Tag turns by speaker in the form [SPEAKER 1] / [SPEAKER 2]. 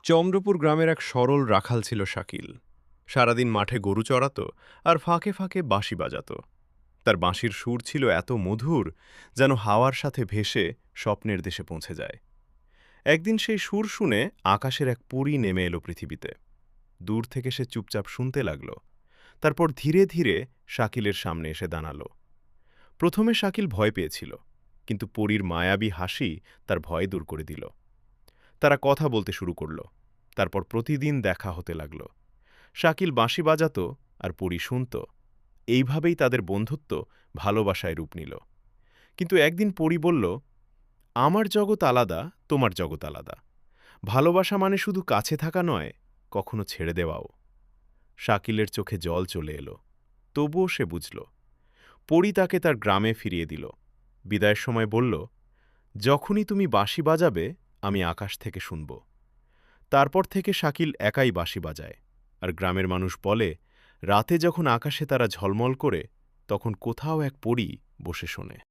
[SPEAKER 1] চন্দ্রপুর গ্রামের এক সরল রাখাল ছিল শাকিল। সারাদিন মাঠে গরু চড়াত আর ফাঁকে ফাঁকে বাঁশি বাজাত। তার বাঁশির সুর ছিল এত মধুর, যেন হাওয়ার সাথে ভেসে স্বপ্নের দেশে পৌঁছে যায়। একদিন সেই সুর শুনে আকাশের এক পরী নেমে এলো পৃথিবীতে। দূর থেকে সে চুপচাপ শুনতে লাগল। তারপর ধীরে ধীরে শাকিলের সামনে এসে দাঁড়াল। প্রথমে শাকিল ভয় পেয়েছিল, কিন্তু পরীর মায়াবী হাসি তার ভয় দূর করে দিল। তারা কথা বলতে শুরু করল। তারপর প্রতিদিন দেখা হতে লাগল। শাকিল বাঁশি বাজাত আর পরী শুনত। এইভাবেই তাদের বন্ধুত্ব ভালোবাসায় রূপ নিল। কিন্তু একদিন পরী বলল, আমার জগৎ আলাদা, তোমার জগৎ আলাদা। ভালোবাসা মানে শুধু কাছে থাকা নয়, কখনো ছেড়ে দেওয়াও। শাকিলের চোখে জল চলে এলো। তবুও সে বুঝল। পরী তাকে তার গ্রামে ফিরিয়ে দিল। বিদায়ের সময় বলল, যখনই তুমি বাঁশি বাজাবে, আমি আকাশ থেকে শুনব। তারপর থেকে শাকিল একাই বাঁশি বাজায়। আর গ্রামের মানুষ বলে, রাতে যখন আকাশে তারা ঝলমল করে, তখন কোথাও এক পরী বসে শোনে।